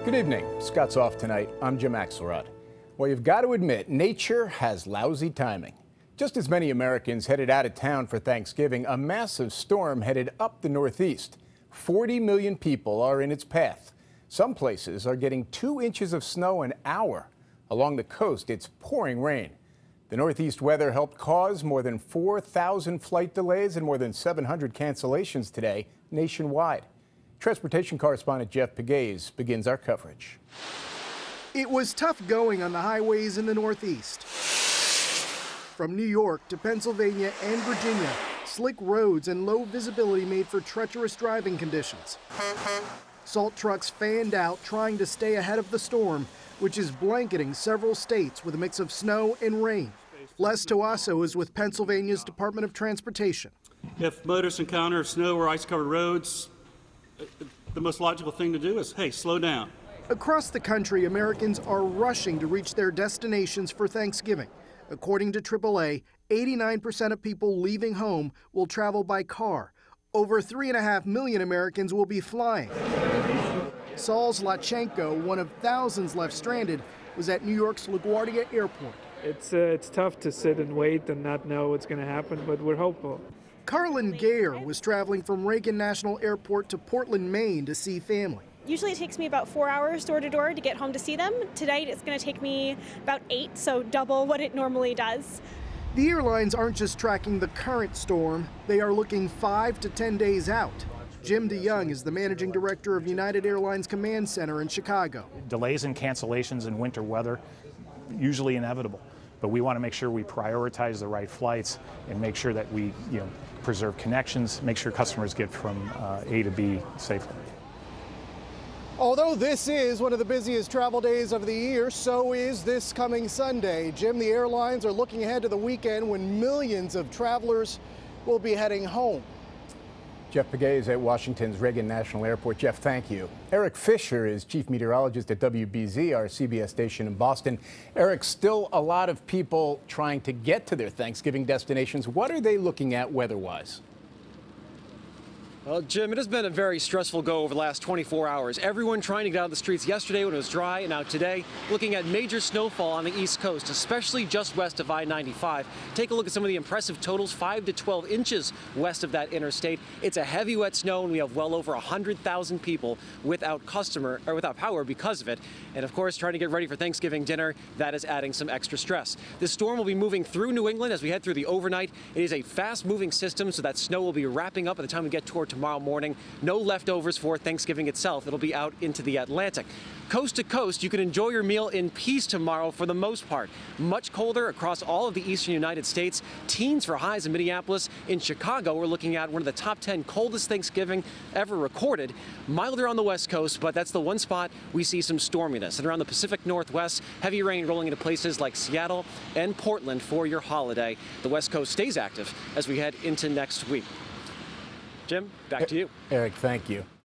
Good evening. Scott's off tonight. I'm Jim Axelrod. Well, you've got to admit, nature has lousy timing. Just as many Americans headed out of town for Thanksgiving, a massive storm headed up the Northeast. 40 million people are in its path. Some places are getting 2 inches of snow an hour. Along the coast, it's pouring rain. The Northeast weather helped cause more than 4,000 flight delays and more than 700 cancellations today nationwide. Transportation correspondent Jeff Pegues begins our coverage. It was tough going on the highways in the Northeast. From New York to Pennsylvania and Virginia, slick roads and low visibility made for treacherous driving conditions. Salt trucks fanned out trying to stay ahead of the storm, which is blanketing several states with a mix of snow and rain. Les Toasso is with Pennsylvania's Department of Transportation. If motorists encounter snow or ice-covered roads, the most logical thing to do is, hey, slow down. Across the country, Americans are rushing to reach their destinations for Thanksgiving. According to AAA, 89% of people leaving home will travel by car. Over 3.5 million Americans will be flying. Saul Zlachenko, one of thousands left stranded, was at New York's LaGuardia Airport. It's tough to sit and wait and not know what's going to happen, but we're hopeful. Carlin Gayer was traveling from Reagan National Airport to Portland, Maine to see family. Usually it takes me about 4 hours door to door to get home to see them. Tonight it's going to take me about 8, so double what it normally does. The airlines aren't just tracking the current storm, they are looking 5 to 10 days out. Jim DeYoung is the managing director of United Airlines Command Center in Chicago. Delays and cancellations in winter weather, usually inevitable, but we want to make sure we prioritize the right flights and make sure that we preserve connections, make sure customers get from A to B safely. Although this is one of the busiest travel days of the year, so is this coming Sunday. Jim, the airlines are looking ahead to the weekend when millions of travelers will be heading home. Jeff Pegues at Washington's Reagan National Airport. Jeff, thank you. Eric Fisher is chief meteorologist at WBZ, our CBS station in Boston. Eric, still a lot of people trying to get to their Thanksgiving destinations. What are they looking at weather-wise? Well, Jim, it has been a very stressful go over the last 24 hours. Everyone trying to get out of the streets yesterday when it was dry, and now today, looking at major snowfall on the East Coast, especially just west of I-95. Take a look at some of the impressive totals, 5 to 12 inches west of that interstate. It's a heavy, wet snow, and we have well over 100,000 people without power because of it. And of course, trying to get ready for Thanksgiving dinner, that is adding some extra stress. This storm will be moving through New England as we head through the overnight. It is a fast-moving system, so that snow will be wrapping up by the time we get toward tomorrow morning. No leftovers for Thanksgiving itself. It'll be out into the Atlantic. Coast to coast, you can enjoy your meal in peace tomorrow for the most part. Much colder across all of the eastern United States. Teens for highs in Minneapolis. In Chicago, we're looking at one of the top 10 coldest Thanksgiving ever recorded. Milder on the West Coast, but that's the one spot we see some storminess. And around the Pacific Northwest, heavy rain rolling into places like Seattle and Portland for your holiday. The West Coast stays active as we head into next week. Jim, back to you. Eric, thank you.